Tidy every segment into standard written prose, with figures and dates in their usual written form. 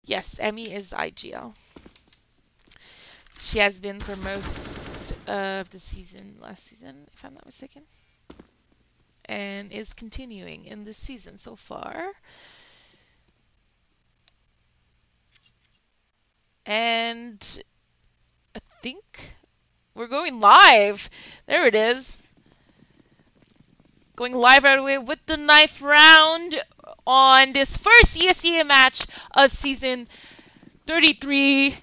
Yes, Emmy is IGL. She has been for most of the season, last season, if I'm not mistaken. And is continuing in this season so far. And I think we're going live. There it is. Going live right away with the knife round on this first Esea match of season 33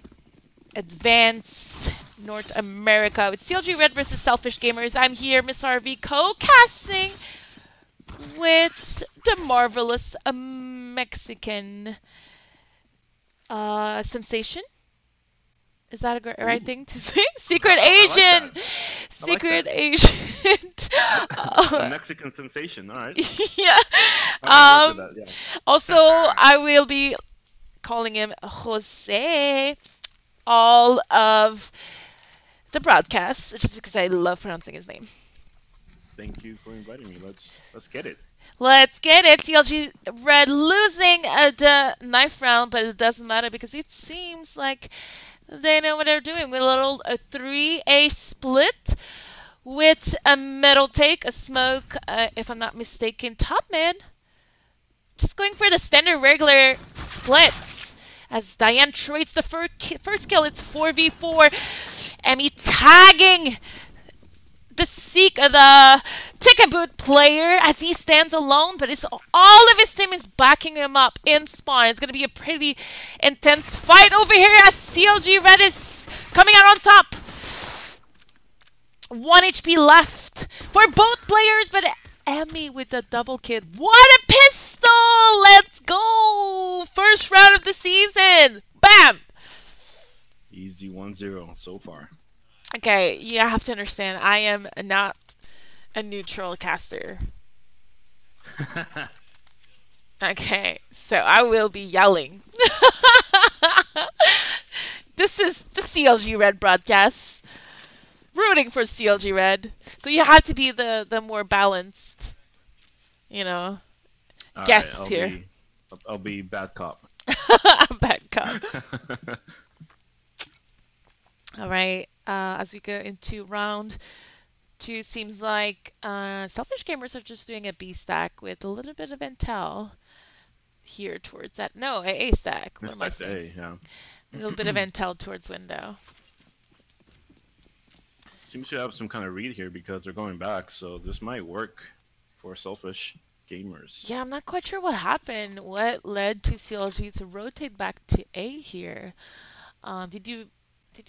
Advanced North America with CLG Red versus Selfish Gamers. I'm here, missharvey, co-casting with the marvelous Mexican sensation. Is that a right thing to say? Secret agent! Like Secret agent! A Mexican sensation, alright. Yeah. Yeah. Also, I will be calling him Jose all of the broadcast, just because I love pronouncing his name. Thank you for inviting me. Let's get it. Let's get it. CLG Red losing the knife round, but it doesn't matter because it seems like they know what they're doing with a little 3A split with a metal take, a smoke, if I'm not mistaken, top mid. Just going for the standard regular splits. As Diane trades the first kill, it's 4v4. Emmy tagging the ticket boot player as he stands alone, but all of his team is backing him up in spawn. It's going to be a pretty intense fight over here as CLG Red is coming out on top. 1 HP left for both players, but Emmy with the double kill. What a pistol! Let's go! First round of the season. Bam! Easy 1-0 so far. Okay, you have to understand, I am not a neutral caster. Okay, so I will be yelling. This is the CLG Red broadcast. Rooting for CLG Red. So you have to be the more balanced, you know, guest right, here. I'll be bad cop. Bad cop. Alright, as we go into round 2, it seems like Selfish Gamers are just doing a B stack with a little bit of intel here towards that. No, a stack. What am I saying? A, yeah. A little bit of intel towards window. Seems to have some kind of read here because they're going back, so this might work for Selfish Gamers. Yeah, I'm not quite sure what happened. What led to CLG to rotate back to A here? Did you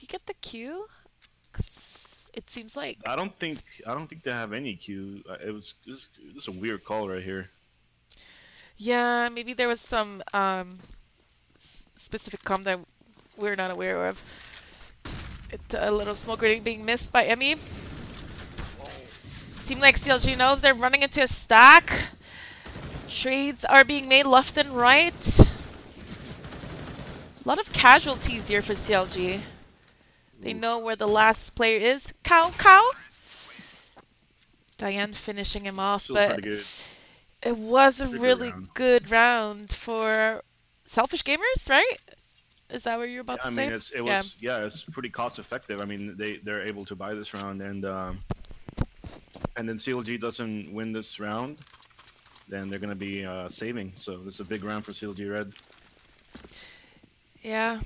get the Q? 'Cause it seems like I don't think they have any Q. It was this is a weird call right here. yeah, maybe there was some specific comm that we're not aware of. A little smoke grenade being missed by Emmy. Seemed like CLG knows they're running into a stack. Trades are being made left and right. A lot of casualties here for CLG. They know where the last player is. Cow. Diane finishing him off, Still but pretty good. it was a Pretty really round. good round for Selfish Gamers, right? Is that what you're about to say? It's pretty cost effective. I mean, they're able to buy this round, and then CLG doesn't win this round, then they're gonna be saving. So this is a big round for CLG Red. Yeah.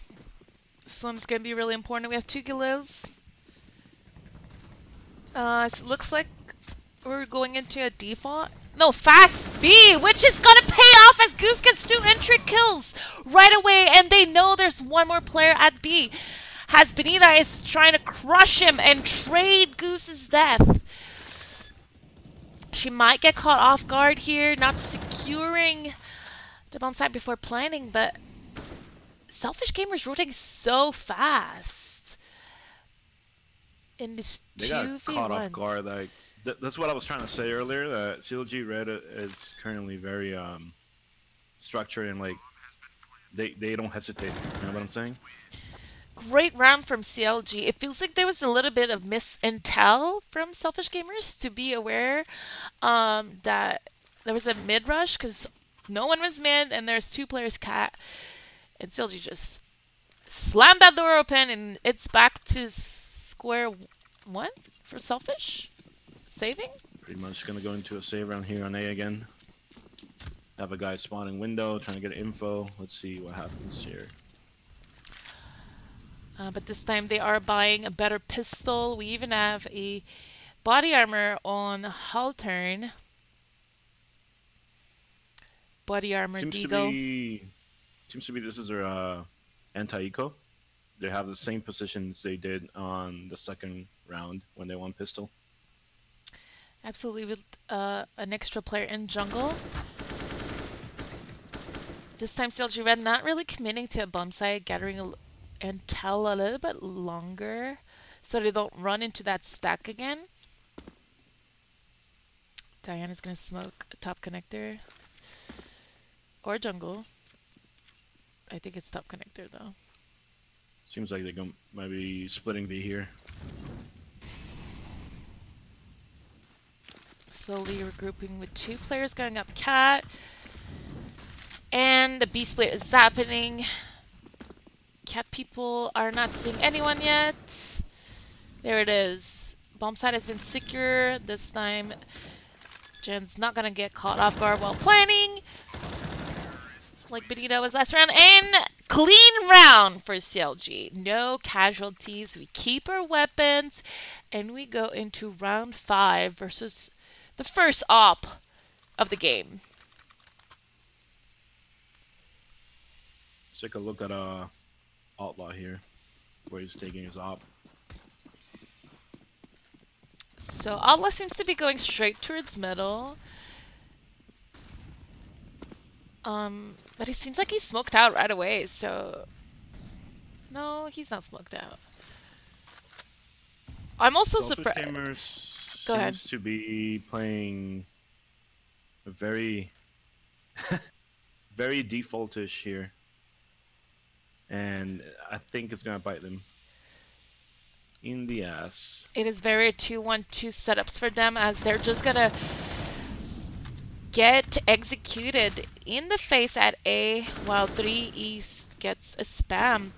This one's going to be really important. We have 2 kills. So it looks like we're going into a default. No, fast B, which is going to pay off as Goose gets 2 entry kills right away. And they know there's one more player at B. As Benita is trying to crush him and trade Goose's death. She might get caught off guard here, not securing the bomb site before planning, but Selfish Gamers rotating so fast in this 2v1. They got caught off guard. Like that's what I was trying to say earlier. That CLG Red is currently very structured and like they don't hesitate. You know what I'm saying? Great round from CLG. It feels like there was a little bit of misintel from Selfish Gamers to be aware that there was a mid rush because no one was mid and there's 2 players cat. And CLG just slammed that door open, and it's back to square one for Selfish. Saving? Pretty much gonna go into a save round here on A again. Have a guy spawning window, trying to get info. Let's see what happens here. But this time they are buying a better pistol. We even have a body armor on Haltern. Body armor Deagle. Seems to be this is their anti-eco. They have the same positions they did on the second round when they won pistol. Absolutely, with an extra player in jungle. This time CLG Red not really committing to a bomb site, gathering intel a little bit longer so they don't run into that stack again. Diana's gonna smoke a top connector. Or jungle. I think it's top connector though. Seems like they might be splitting B here. Slowly regrouping with 2 players going up cat. And the B split is happening. Cat people are not seeing anyone yet. There it is. Bomb site has been secure. This time Jen's not gonna get caught off guard while planning. Like Benita was last round. And clean round for CLG. No casualties. We keep our weapons. And we go into round 5 versus the first op of the game. Let's take a look at Outlaw here, where he's taking his op. So Outlaw seems to be going straight towards middle. But he seems like he's smoked out right away, so... No, he's not smoked out. I'm also surprised. Go ahead. Seems to be playing a very, very defaultish here. And I think it's going to bite them in the ass. It is very 2-1-2 setups for them, as they're just going to get executed in the face at A, while 3 East gets a spam.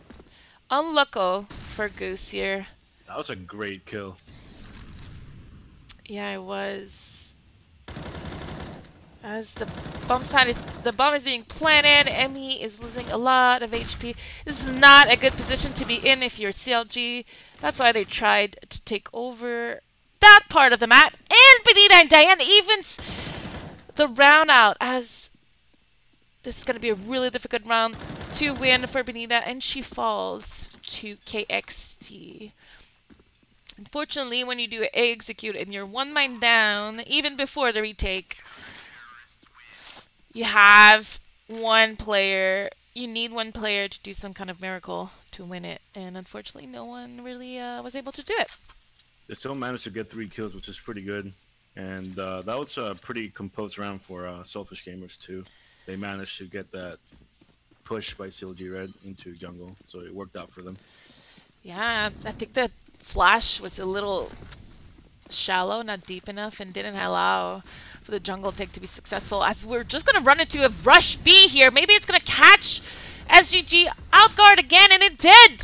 Unlucky for Goose here. That was a great kill. Yeah, it was. As the bomb is being planted, Emmy is losing a lot of HP. This is not a good position to be in if you're CLG. That's why they tried to take over that part of the map. And Benita and Diane evens the round out, as this is going to be a really difficult round to win for Benita, and she falls to KXT. Unfortunately, when you do execute and you're 1 mine down, even before the retake, you have 1 player. You need 1 player to do some kind of miracle to win it, and unfortunately, no one really was able to do it. They still managed to get 3 kills, which is pretty good, and that was a pretty composed round for Selfish Gamers too. They managed to get that push by CLG Red into jungle, so it worked out for them. Yeah, I think the flash was a little shallow, not deep enough, and didn't allow for the jungle take to be successful, as we're just going to run into a rush B here. Maybe it's going to catch SGG outguard again, and it did!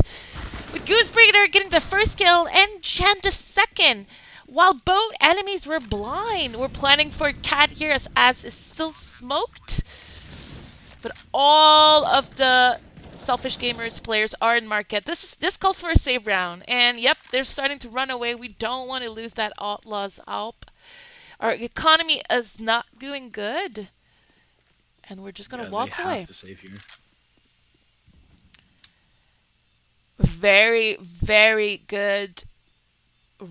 With Goosebreeder getting the first kill and Jen the second, while both enemies were blind. We're planning for Cat here as is still smoked, but all of the Selfish Gamers players are in market. This calls for a save round, and yep, they're starting to run away. We don't want to lose that Outlaws Alp. Our economy is not doing good, and we're just gonna walk away. Have to save here. Very, very good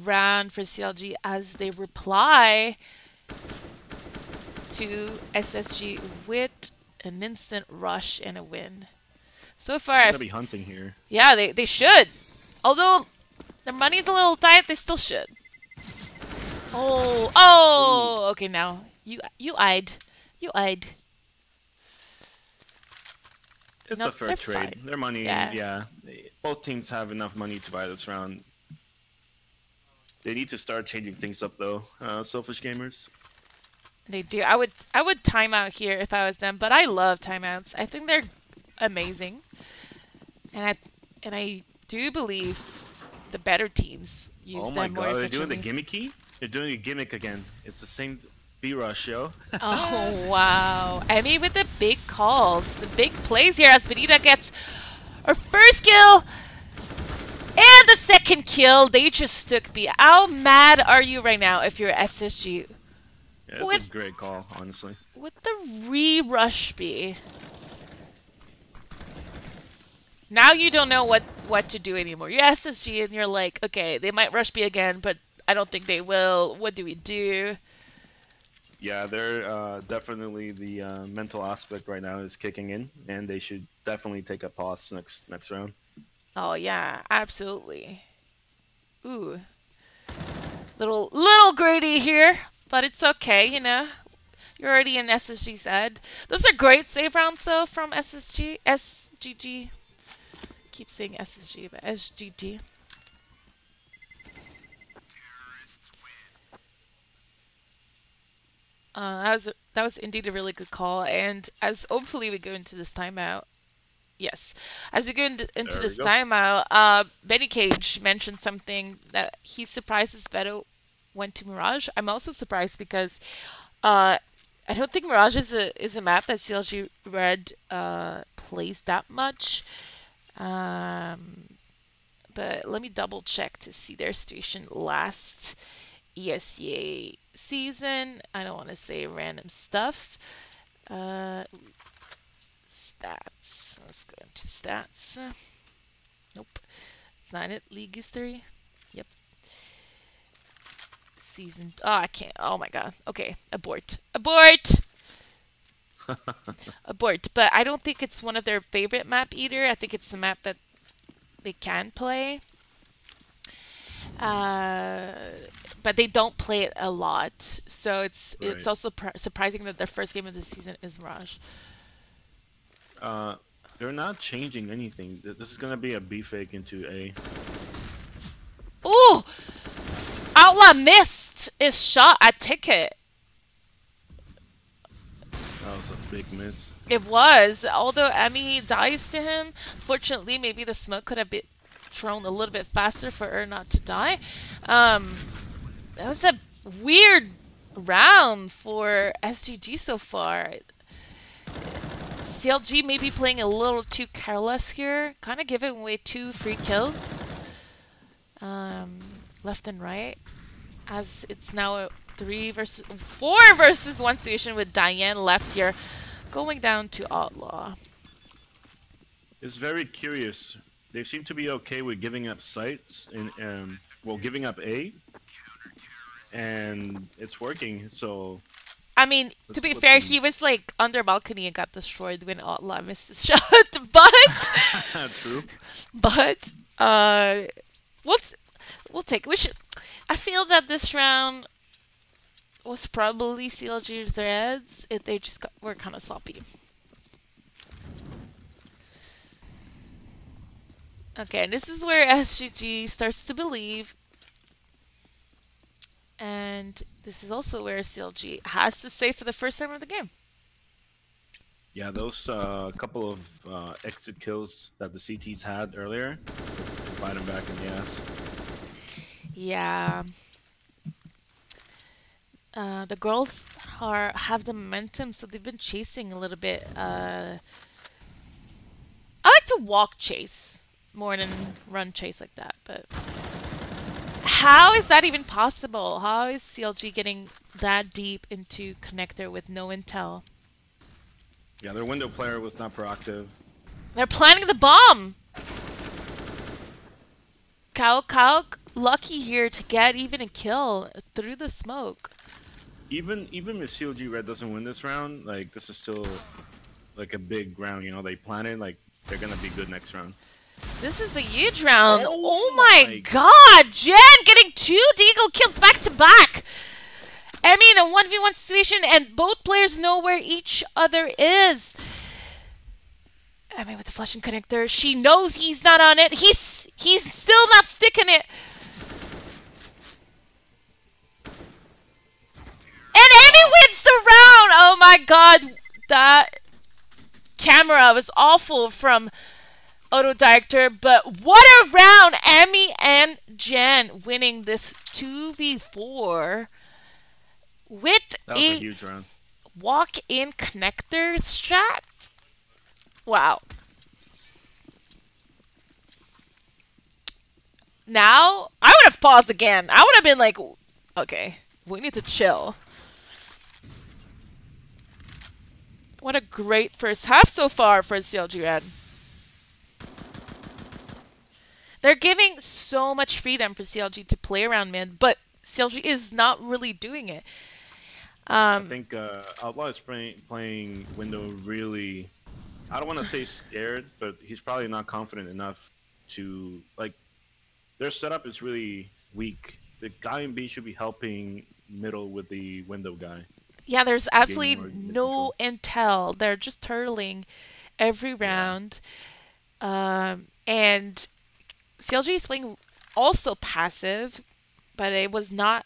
round for CLG as they reply to SSG with an instant rush and a win. So far, they're gonna be hunting here. Yeah, they should. Although their money's a little tight, they still should. Oh, okay. Now you eyed. It's a fair trade. Fine. Their money, yeah. Both teams have enough money to buy this round. They need to start changing things up though. Selfish Gamers. They do. I would time out here if I was them, but I love timeouts. I think they're amazing. I do believe the better teams use Oh my them more god, they're efficiently. doing the gimmicky? They're doing a gimmick again. It's the same B-Rush, yo. Oh, wow. Emmy with the big calls, the big plays here as Benita gets her first kill and the second kill. They just took B. How mad are you right now if you're SSG? Yeah, it's a great call, honestly. With the re-rush B. Now you don't know what to do anymore. You're SSG and you're like, okay, they might rush B again, but I don't think they will. What do we do? Yeah, they're definitely the mental aspect right now is kicking in, and they should definitely take a pause next round. Oh yeah, absolutely. Ooh, little greedy here, but it's okay, you know. You're already in SSG's head. Those are great save rounds though from SGG. Keep saying SSG, but SGG. That was indeed a really good call, and as hopefully we go into this timeout. Yes, as we go into this timeout, Benny Cage mentioned something that he's surprised his Beto went to Mirage. I'm also surprised because I don't think Mirage is a map that CLG Red plays that much. But let me double check to see their situation last ESEA season. I don't want to say random stuff. Stats. Let's go into stats. Nope. It's not it. League history. Yep. Season. Oh, I can't. Oh my god. Okay. Abort. Abort! Abort. But I don't think it's one of their favorite map either. I think it's a map that they can play. But they don't play it a lot. So it's also surprising that their first game of the season is Mirage. They're not changing anything. This is gonna be a B fake into A. Ooh! Outlaw missed his shot at Ticket. That was a big miss. It was. Although Emmy dies to him, fortunately maybe the smoke could have been thrown a little bit faster for her not to die. That was a weird round for SGG so far. CLG may be playing a little too careless here, kind of giving away 2 free kills, left and right, as it's now a 4 versus 1 situation with Diane left here, going down to Outlaw. It's very curious. They seem to be okay with giving up sites and well, giving up A, and it's working. So. I mean, to be fair, he was like under balcony and got destroyed when Outlaw missed his shot. But true. But we'll take. We should. I feel that this round was probably CLG's Reds. They just were kind of sloppy. Okay, and this is where SGG starts to believe. And this is also where CLG has to save for the first time of the game. Yeah, those couple of exit kills that the CTs had earlier, bite them back in the ass. Yeah. The girls have the momentum, so they've been chasing a little bit. I like to walk chase more than run chase like that, but how is that even possible? How is CLG getting that deep into connector with no intel? Yeah, their window player was not proactive. They're planting the bomb! Kao lucky here to get even a kill through the smoke. Even if CLG Red doesn't win this round, like this is still like a big round, you know, they planted, like they're gonna be good next round. This is a huge round. Oh my god! Jen getting 2 deagle kills back to back! I mean, a 1v1 situation, and both players know where each other is. I mean, with the flashing connector, she knows he's not on it. He's still not sticking it. And Amy wins the round! Oh my god, that camera was awful from auto director, but what a round! Emmy and Jen winning this 2v4 with That was a huge round. walk-in connector strat. Wow. Now, I would have paused again. I would have been like, okay, we need to chill. What a great first half so far for CLG Red. They're giving so much freedom for CLG to play around mid, but CLG is not really doing it. I think Outlaw is playing window really, I don't want to say scared, but he's probably not confident enough to, like, their setup is really weak. The guy in B should be helping middle with the window guy. Yeah, there's absolutely no intel. They're just turtling every round. Yeah. And CLG is playing also passive, but it was not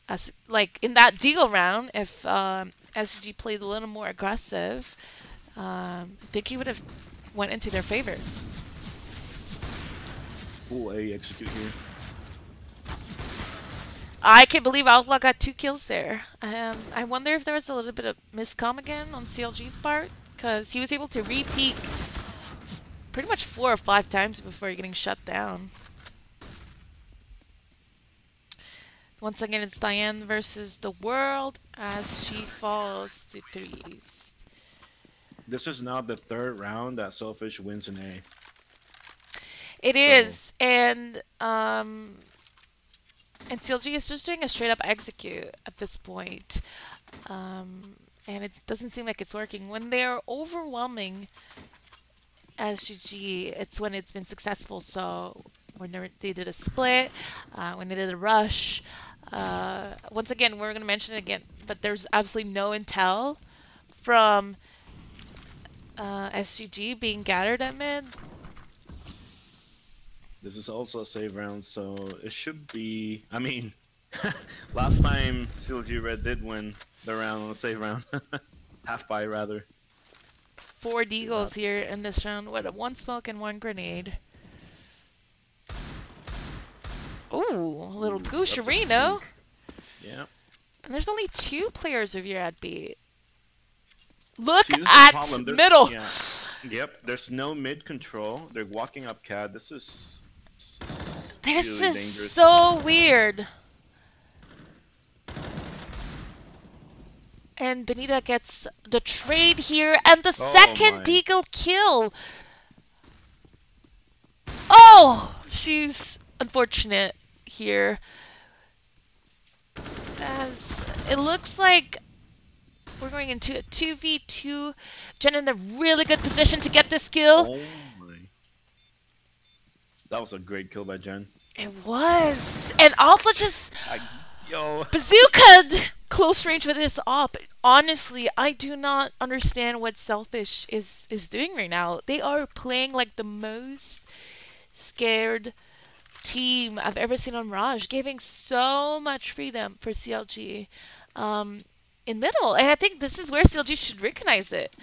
as, like, in that deal round, if SG played a little more aggressive, I think he would have went into their favor. Full A execute here. I can't believe Outlaw got 2 kills there. I wonder if there was a little bit of miscomm again on CLG's part, because he was able to repeat pretty much 4 or 5 times before getting shut down. Once again, it's Diane versus the world as she falls to 3s. This is now the 3rd round that Selfish wins an A. It is, and CLG is just doing a straight up execute at this point, and it doesn't seem like it's working. When they are overwhelming SGG, it's when it's been successful. So when they did a split, when they did a rush, once again, we're going to mention it again, but there's absolutely no intel from SGG being gathered at mid. This is also a save round, so it should be, I mean, last time CLG Red did win the round on the save round. Half by, rather. 4 deagles here in this round with 1 smoke and 1 grenade. Ooh, a little Gusharino. Yeah. And there's only 2 players of your at B. Look at middle. Yeah. Yep, there's no mid control. They're walking up CAD. This is really dangerous. So weird. And Benita gets the trade here and the second deagle kill. Oh, she's unfortunate here. As it looks like we're going into a 2v2. Jen in a really good position to get this kill. Oh my. That was a great kill by Jen. It was. And Alpha just yo bazookaed close range with his op. Honestly, I do not understand what Selfish is doing right now. They are playing like the most scared team I've ever seen on Raj, giving so much freedom for CLG in middle. And I think this is where CLG should recognize it.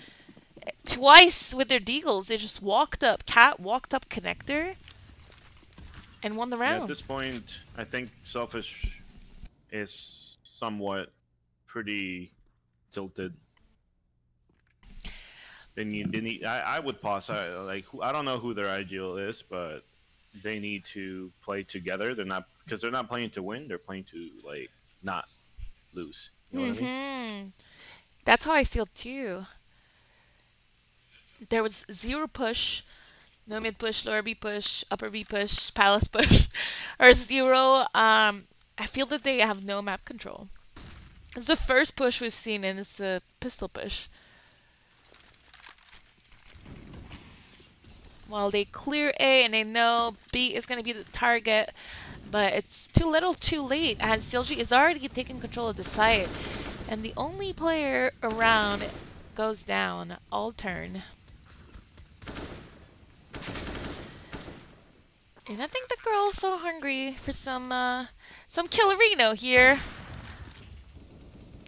Twice with their deagles, they just walked up, Cat walked up connector, and won the round. Yeah, at this point, I think Selfish is somewhat pretty tilted. They need. I would pause. I don't know who their ideal is, but they need to play together. They're not playing to win. They're playing to like not lose. You know what I mean? That's how I feel too. There was 0 push, no mid push, lower B push, upper B push, palace push, or 0. I feel that they have no map control. It's the first push we've seen, and it's the pistol push. While they clear A and they know B is going to be the target, but it's too little too late, as CLG is already taking control of the site, and the only player around goes down all turn. And I think the girl's so hungry for some killerino here,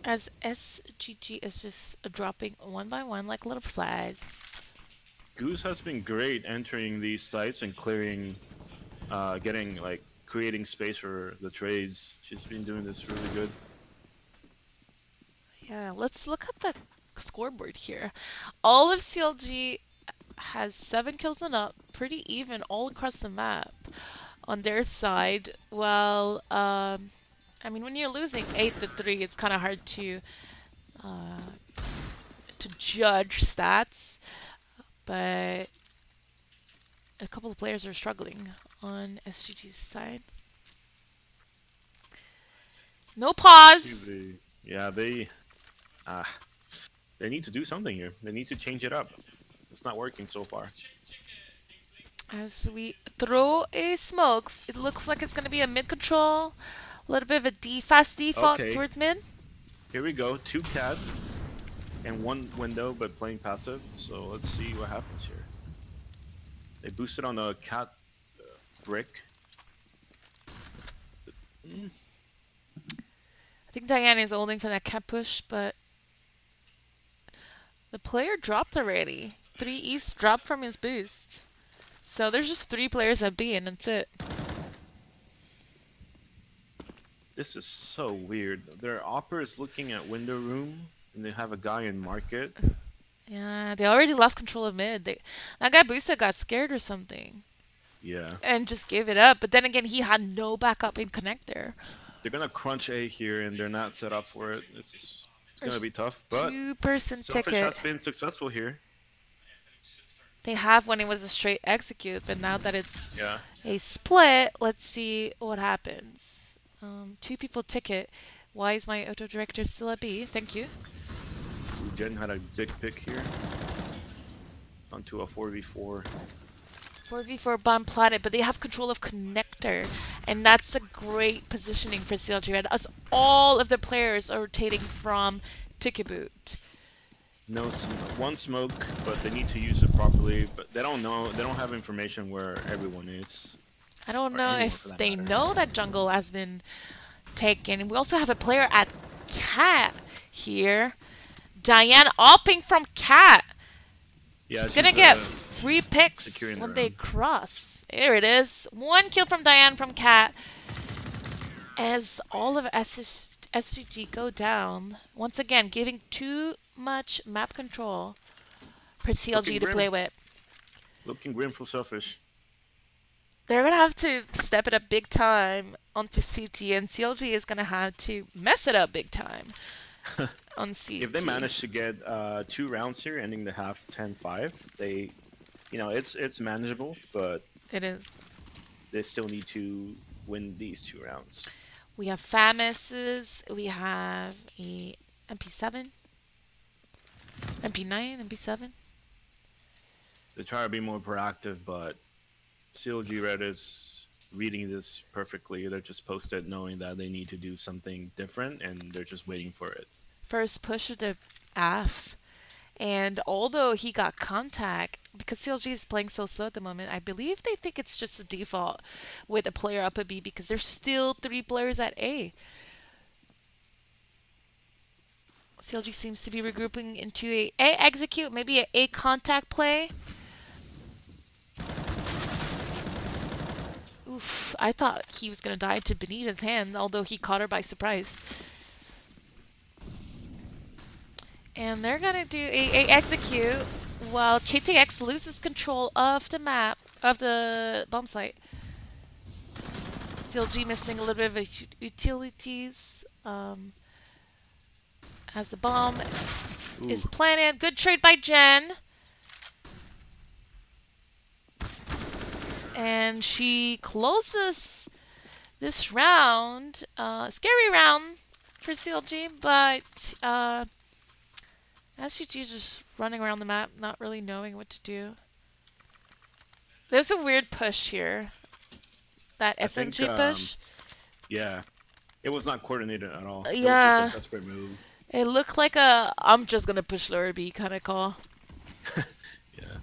as SGG is just dropping 1 by 1 like little flies. Goose has been great entering these sites and clearing, getting like creating space for the trades. She's been doing this really good. Yeah, let's look at the scoreboard here. All of CLG has 7 kills and up, pretty even all across the map on their side. Well, I mean, when you're losing 8-3, it's kind of hard uh, to judge stats, but a couple of players are struggling on SGT's side. No pause. Yeah, they need to do something here. They need to change it up. It's not working so far. As we throw a smoke, it looks like it's going to be a mid control. A little bit of a fast default towards mid. Here we go. 2 CAD and 1 window, but playing passive. So let's see what happens here. They boosted on the cat brick. I think Diane is holding for that cat push, but the player dropped already. 3 East dropped from his boost. So there's just 3 players at B and that's it. This is so weird. Their opera is looking at window room and they have a guy in market. Yeah, they already lost control of mid. That guy boosted got scared or something. Yeah. And just gave it up. But then again, he had no backup in connector. They're gonna crunch A here and they're not set up for it. It's gonna be tough, but 2-person Selfish ticket. has been successful here. They have when it was a straight execute, but now that it's a split, let's see what happens. 2 people ticket. Why is my auto director still at B? Thank you. Jen had a big pick here. Onto a 4v4. 4v4 bomb plotted, but they have control of connector, and that's a great positioning for CLG Red, as all of the players are rotating from ticket boot. No, one smoke, but they need to use it properly. But they don't know. They don't have information where everyone is. I don't know if they know that jungle has been taken. We also have a player at Cat here. Diane opping from Cat. Yeah, she's gonna get free picks when they cross. There it is. 1 kill from Diane from Cat. As all of SGT go down, once again giving too much map control for CLG to play with. Looking grim for Selfish. They're gonna have to step it up big time onto CT, and CLG is gonna have to mess it up big time on CT. If they manage to get 2 rounds here, ending the half 10-5, they, you know, it's manageable, but it is. They still need to win these 2 rounds. We have Famouses, we have a MP7, MP9, MP7. They try to be more proactive, but CLG Red is reading this perfectly. They're just posted knowing that they need to do something different, and they're just waiting for it. First push of the AF. And although he got contact, because CLG is playing so slow at the moment, I believe they think it's just a default with a player up at B because there's still 3 players at A. CLG seems to be regrouping into a execute, maybe a contact play. Oof, I thought he was going to die to Benita's hand, although he caught her by surprise. And they're going to do a execute while KTX loses control of the map, of the bomb site. CLG missing a little bit of utilities as the bomb is planted. Good trade by Jen. And she closes this round. Scary round for CLG, but SGT is just running around the map, not really knowing what to do. There's a weird push here. That SMG push. Yeah. It was not coordinated at all. Yeah. It was just a desperate move. It looked like a I'm just gonna push lower B kind of call. Yeah.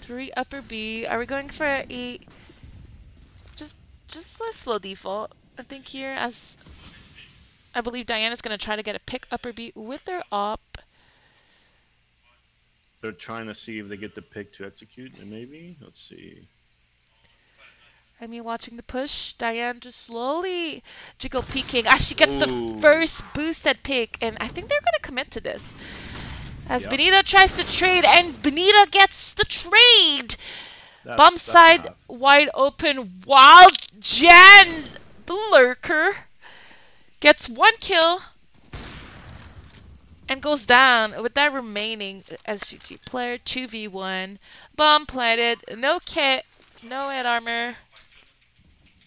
3 upper B. Are we going for a just a slow default? I think here, as I believe Diana's gonna try to get a pick upper B with her op. They're trying to see if they get the pick to execute, and maybe let's see. I mean, watching the push, Diane just slowly jiggle peeking as she gets the Ooh. first boosted pick, and I think they're gonna commit to this. As Yep. Benita tries to trade, and Benita gets the trade! Bump That's side enough. wide open, while Jen, the lurker, gets 1 kill and goes down with that remaining SGT player. 2v1. Bomb planted, no kit, no head armor.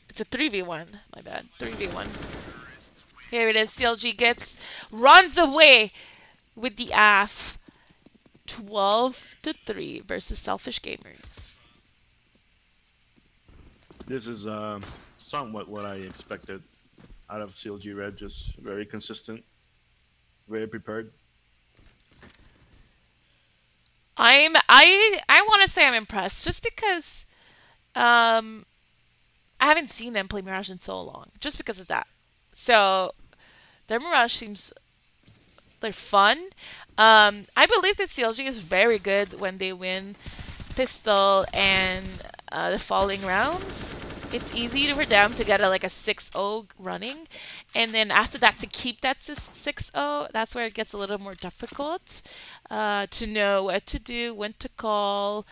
It's a 3v1, my bad. 3v1. Here it is. CLG runs away with the AF. 12-3 versus Selfish Gamers. This is somewhat what I expected out of CLG Red. Just very consistent, very prepared. I want to say I'm impressed just because I haven't seen them play Mirage in so long, just because of that. So their Mirage seems they're fun. I believe that CLG is very good when they win pistol and the falling rounds. It's easy for them to get like a 6-0 running, and then after that to keep that 6-0, that's where it gets a little more difficult to know what to do, when to call,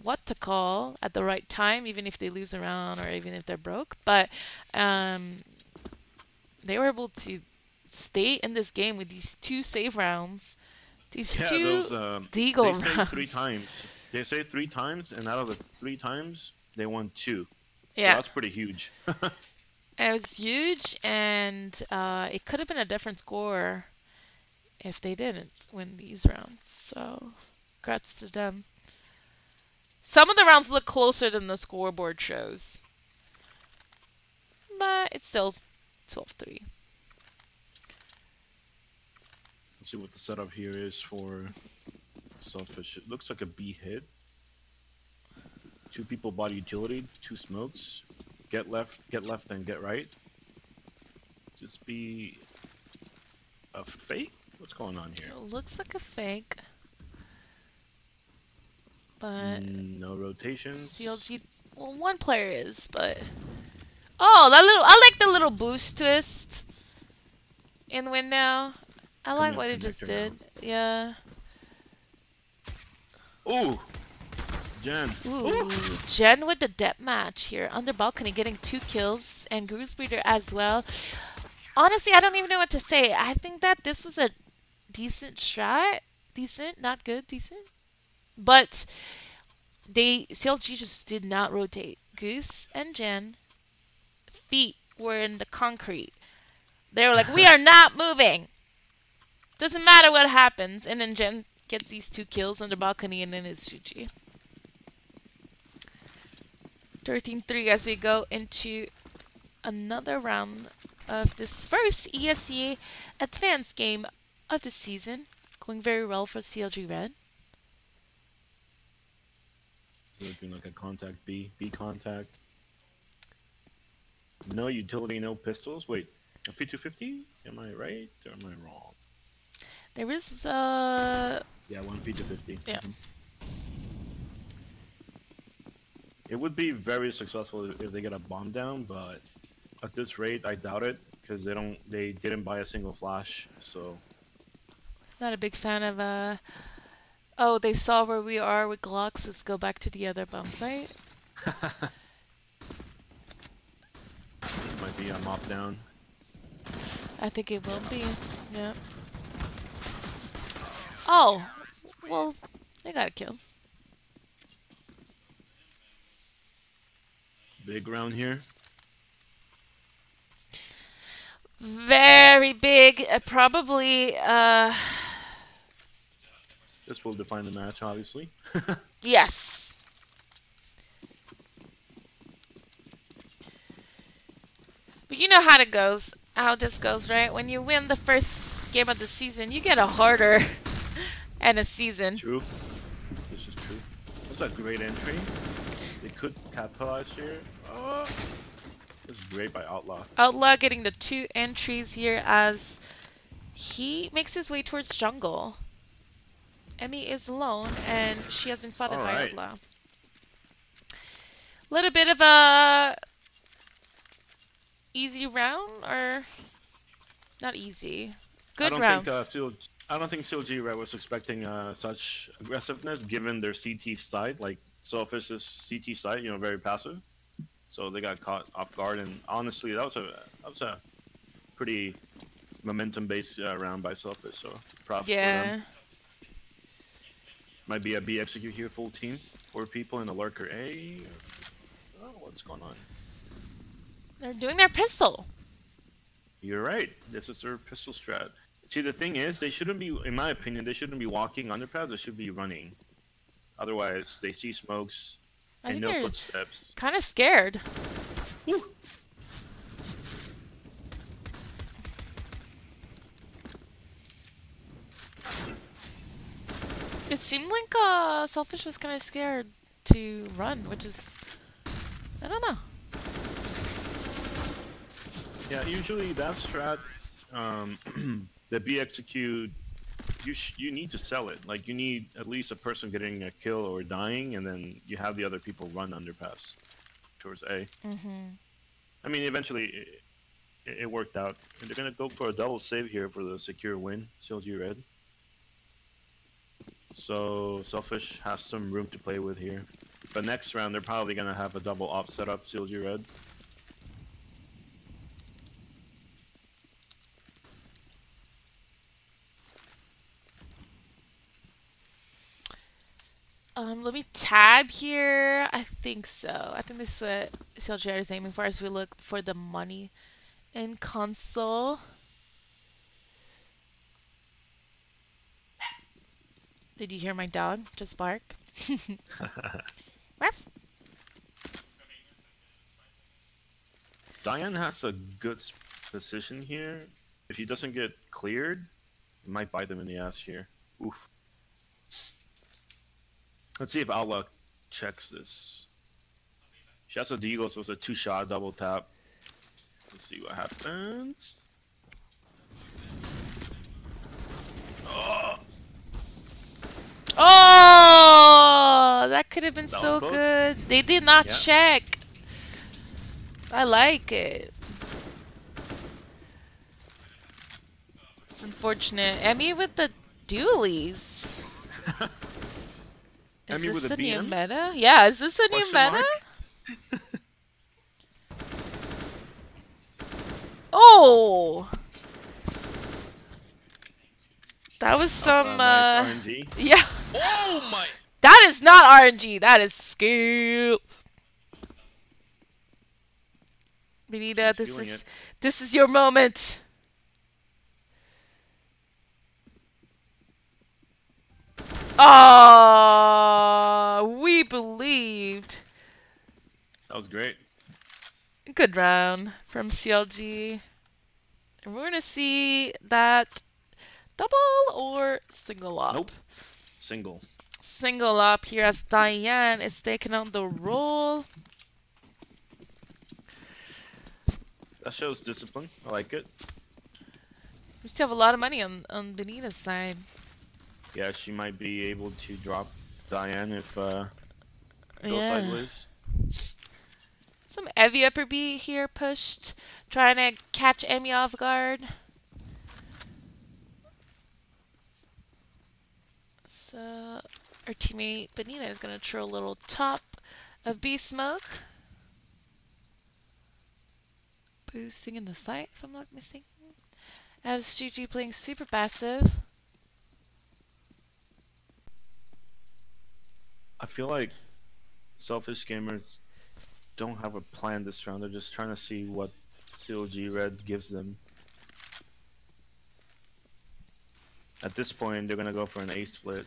what to call at the right time, even if they lose a round or even if they're broke. But they were able to stay in this game with these 2 save rounds. These Yeah, 2 those deagle they say rounds. 3 times. They say 3 times, and out of the 3 times, they won 2. Yeah, So that's pretty huge. it was huge, and it could have been a different score if they didn't win these rounds. So, congrats to them. Some of the rounds look closer than the scoreboard shows, but it's still 12-3. Let's see what the setup here is for Selfish. It looks like a B hit. 2 people body utility, 2 smokes. Get left, and get right. Just be a fake? What's going on here? It looks like a fake, but No rotations. CLG, well, 1 player is, but oh, I like the little boost twist in window. I like what it just did. Yeah. Ooh, Jen. Ooh, Jen with the deathmatch here. Under balcony getting 2 kills and Goose Breeder as well. Honestly, I don't even know what to say. I think that this was a decent shot. Decent, not good, decent. But CLG just did not rotate. Goose and Jen feet were in the concrete. They were like, we are not moving. Doesn't matter what happens. And then Jen gets these 2 kills on the balcony, and then it's GG. 13-3 as we go into another round of this first ESEA advanced game of the season. Going very well for CLG Red. Looking like a contact B contact. No utility, no pistols. Wait, a P250? Am I right or am I wrong? There is Yeah, 1 P250. Yeah. It would be very successful if they get a bomb down, but at this rate, I doubt it because they didn't buy a single flash. So not a big fan of oh, they saw where we are with Glocks. Let's go back to the other bomb site. this might be a mop down. I think it will be. Yeah. Oh, well, they got a kill. Big round here. Very big. Probably. This will define the match, obviously. Yes. But you know how it goes. How this goes, right? When you win the first game of the season, you get a harder and a season. True. This is true. That's a great entry. They could capitalize here. Oh, this is great by Outlaw. Outlaw getting the 2 entries here as he makes his way towards jungle. Emmy is alone, and she has been spotted by Alright. Outlaw. Little bit of a easy round, or not easy. Good round. I don't think CLG Red was expecting such aggressiveness given their CT side. Like Selfish's CT side, very passive. So they got caught off guard, and honestly, that was a pretty momentum-based round by Selfish. So props for them. Might be a B execute here, full team, 4 people in the lurker A. Oh, what's going on? They're doing their pistol. You're right. This is their pistol strat. See, the thing is, they shouldn't be, in my opinion, they shouldn't be walking underpads. They should be running. Otherwise, they see smokes and no footsteps. Kind of scared. Woo. It seemed like Selfish was kind of scared to run, which is, I don't know. Yeah, usually that strat, the B execute, you need to sell it. Like, you need at least a person getting a kill or dying, and then you have the other people run underpass towards A. I mean, eventually it worked out. And they're gonna go for a double save here for the secure win, CLG Red. So Selfish has some room to play with here. But next round, they're probably gonna have a double op setup, CLG Red. Let me tab here. I think so. I think this is what CLG is aiming for as we look for the money in console. Did you hear my dog just bark? Diane has a good position here. If he doesn't get cleared, he might bite them in the ass here. Oof. Let's see if Outlaw checks this. She has a deagle, so it's a 2-shot double tap. Let's see what happens. Oh! Oh, that could have been so good. They did not check. I like it. It's unfortunate. Emmy with the dualies. Is Emmy this with a a new BM? meta? Yeah, is this a new meta? Oh! That was some nice RNG. Yeah. Oh my! That is not RNG. That is skill. Benita, this is your moment. Ah, we believed. That was great. Good round from CLG. And we're gonna see that double or single op. Nope. Single. Single op here as Diane is taking on the role. That shows discipline. I like it. We still have a lot of money on Benita's side. Yeah, she might be able to drop Diane if goes sideways. Some Evie upper B here pushed, trying to catch Emmy off guard. So our teammate Benita is gonna throw a little top of B smoke. Boosting in the site, if I'm not mistaken. As GG playing super passive. I feel like selfish gamers don't have a plan this round. They're just trying to see what CLG Red gives them. At this point, they're gonna go for an A split.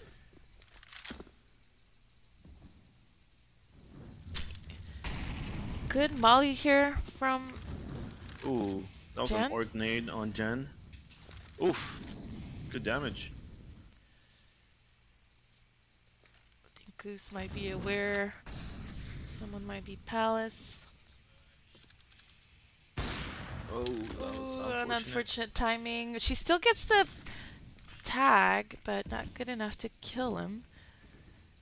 Good molly here from Ooh, that was Jen? an orc nade on Jen. Oof, good damage. I think Goose might be aware someone might be Palace. Oh, that was Ooh, an unfortunate timing. She still gets the tag, but not good enough to kill him.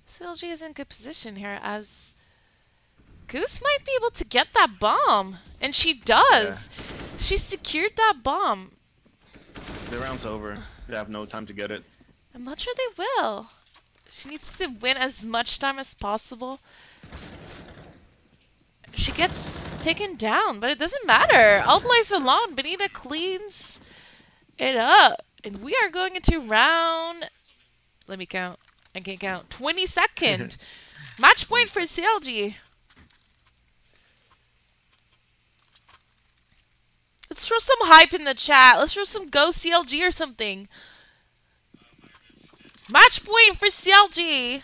CLG is in good position here as Goose might be able to get that bomb. And she does. Yeah. She secured that bomb. The round's over. They have no time to get it. I'm not sure they will. She needs to win as much time as possible. She gets taken down, but it doesn't matter. Outlays alone. Benita cleans it up. And we are going into round... Let me count. I can't count. 22nd. Match point for CLG. Let's throw some hype in the chat. Let's throw some go CLG or something. Match point for CLG.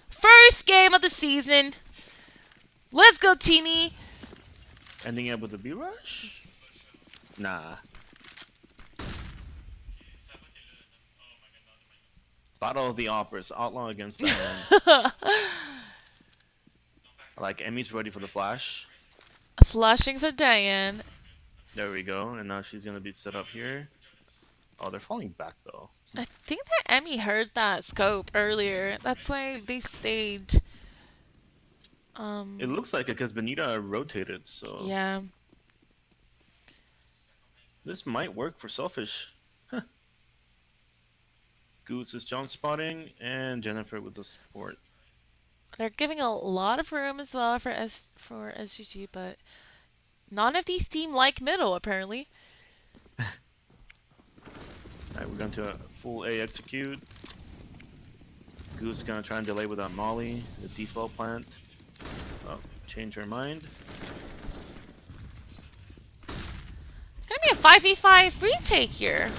First game of the season. Let's go, Teeny. Ending up with a B-Rush? Nah. Battle of the Operas. Outlaw against Diane. Like, Emmy's ready for the flash. Flashing for Diane. There we go. And now she's going to be set up here. Oh, they're falling back, though. I think that Emmy heard that scope earlier. That's why they stayed. It looks like it because Benita rotated, so... Yeah. This might work for Selfish. Huh. Goose is John spotting, and Jennifer with the support. They're giving a lot of room as well for SGG, but none of these teams like middle, apparently. Alright, we're going to a full A execute. Goose is going to try and delay with that Molly, the default plant. Oh, change her mind. It's going to be a 5v5 retake here.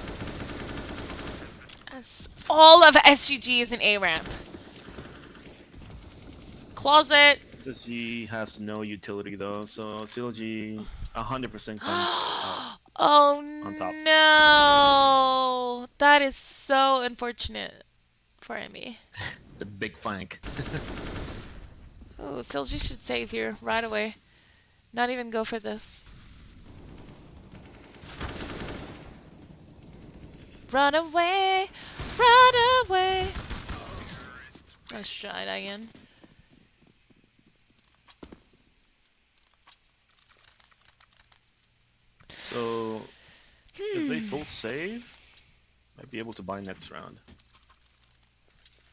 As all of SGG is an A ramp. Closet. SGG has no utility though, so CLG 100% comes out. Oh on top. No! That is so unfortunate for Emmy. The big flank. Oh, CLG should save here right away. Not even go for this. Run away! Run away! Let's try that again. So, if they full save, might be able to buy next round.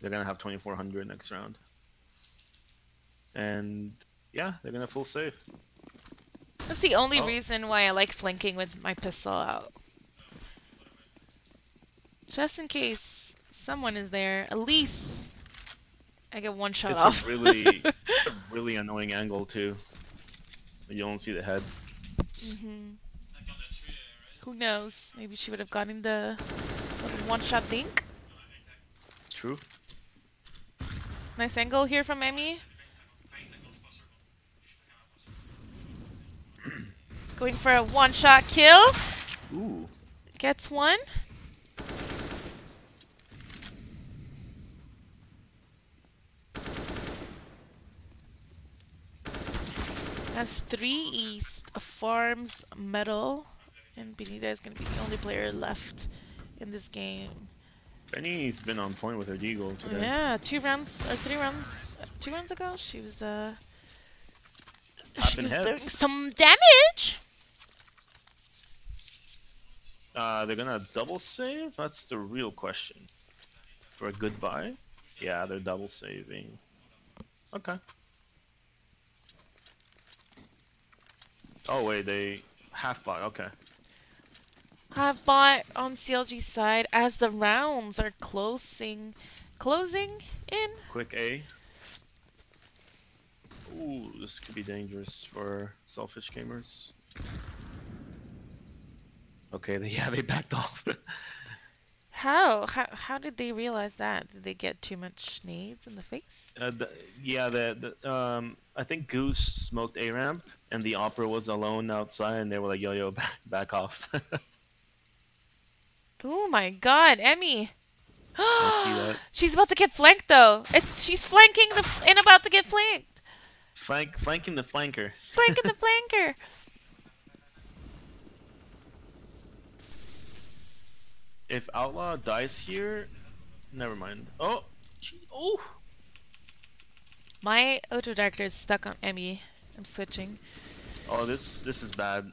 They're gonna have 2400 next round. And yeah, they're gonna full save. That's the only reason why I like flanking with my pistol out. Just in case someone is there, at least I get one shot off. It's a really annoying angle too. You don't see the head. Who knows? Maybe she would have gotten the one-shot dink. True. Nice angle here from Emmy. Going for a one-shot kill. Ooh. Gets one. That's 3 East, farms medal, and Benita is going to be the only player left in this game. Benny's been on point with her deagle today. Yeah, 2 rounds ago, she was doing some damage. They're gonna double save? That's the real question. For a goodbye? Yeah, they're double saving. Okay. Oh wait, they half bot, okay. Half bot on CLG side as the rounds are closing in. Quick A. Ooh, this could be dangerous for selfish gamers. Okay, they backed off. How did they realize that? Did they get too much nades in the face? I think Goose smoked A ramp, and the Opera was alone outside, and they were like, "Yo, back off." Oh my God, Emmy! I see that. She's about to get flanked though. She's flanking and about to get flanked. Flanking the flanker. Flanking the flanker. If Outlaw dies here, never mind. Oh, oh. My auto director is stuck on Emmy. I'm switching. Oh, this is bad.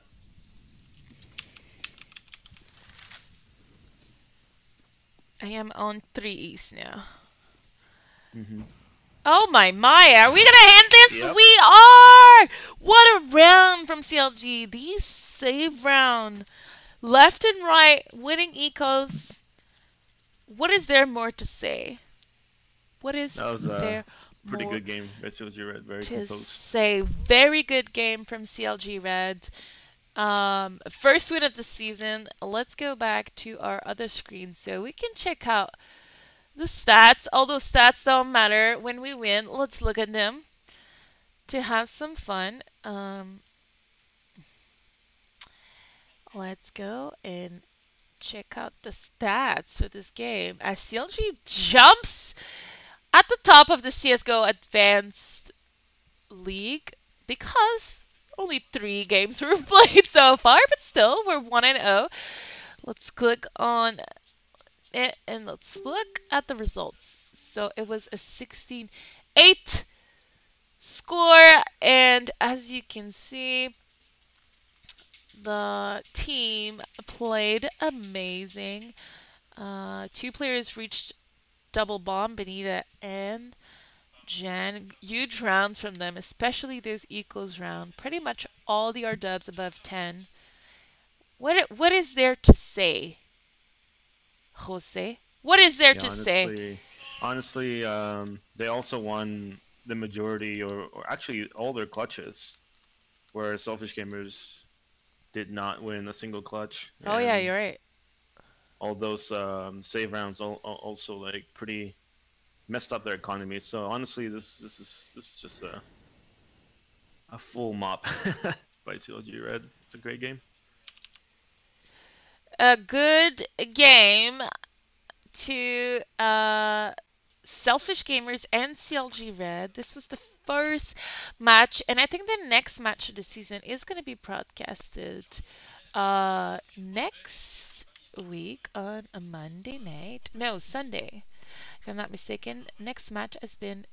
I am on 3 East now. Mm-hmm. Oh my, are we gonna hand this? Yep. We are! What a round from CLG. These save round. Left and right, winning ecos. What is there more to say? What is That was a there pretty more good game by CLG Red. Very to composed. say? Very good game from CLG Red. First win of the season. Let's go back to our other screen so we can check out the stats. Although stats don't matter when we win, let's look at them to have some fun. Let's go and check out the stats for this game as CLG jumps at the top of the CSGO Advanced League because only 3 games were played so far, but still we're 1-0. Let's click on it and let's look at the results. So it was a 16-8 score, and as you can see, the team played amazing. 2 players reached double bomb, Benita and Jan. Huge rounds from them, especially those equals round. Pretty much all the R dubs above 10. What is there to say, Jose? What is there Yeah, to say? honestly, they also won the majority, or actually all their clutches, where Selfish Gamers did not win a single clutch, Oh yeah, and you're right. all those save rounds also like pretty messed up their economy. So honestly, this is just a full mop by CLG Red. It's a great game. A good game to Selfish Gamers and CLG Red. This was the first match, and I think the next match of the season is going to be broadcasted next week on a Monday night. No, Sunday, if I'm not mistaken. Next match has been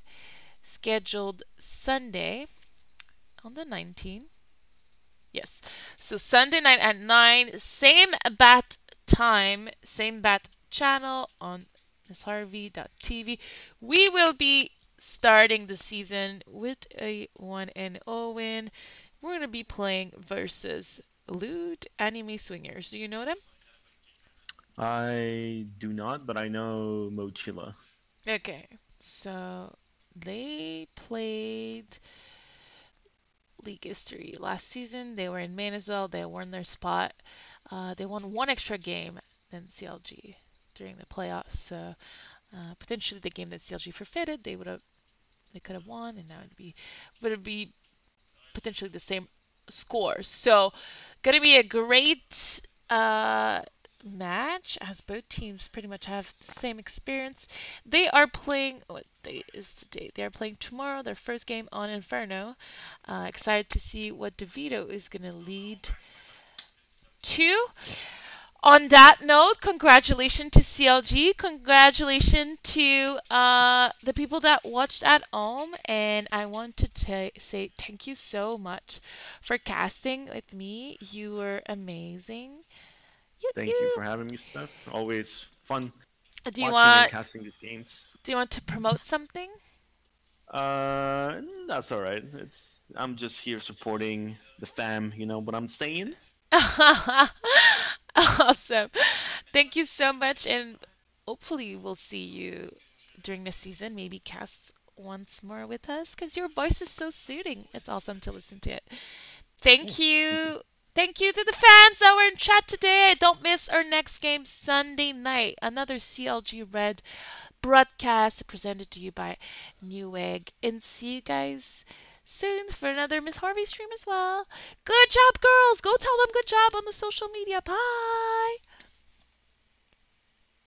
scheduled Sunday on the 19th. Yes. So Sunday night at 9, same bat time, same bat channel on missharvey.tv. We will be starting the season with a 1-0 win. We're going to be playing versus Loot Anime Swingers. Do you know them? I do not, but I know Mochila. Okay. So they played league history. Last season, they were in main as well. They won their spot. They won 1 extra game than CLG during the playoffs. So potentially the game that CLG forfeited, they could have won, and now would it be potentially the same score. So gonna be a great match as both teams pretty much have the same experience. They are playing what day is today? They are playing tomorrow, their first game on Inferno. Excited to see what DeVito is gonna lead to. On that note, congratulations to CLG. Congratulations to the people that watched at home. And I want to say thank you so much for casting with me. You were amazing. Thank you for having me, Steph. Always fun Do you watching and want casting these games. do you want to promote something? That's all right. I'm just here supporting the fam. You know what I'm saying? Awesome. Thank you so much, and hopefully we'll see you during the season. Maybe cast once more with us because your voice is so soothing. It's awesome to listen to it. Oh, Thank thank you. you. Thank you to the fans that were in chat today. Don't miss our next game Sunday night. Another CLG Red broadcast presented to you by Newegg. And see you guys soon for another Miss Harvey stream as well. Good job, girls. Go tell them good job on the social media. Bye.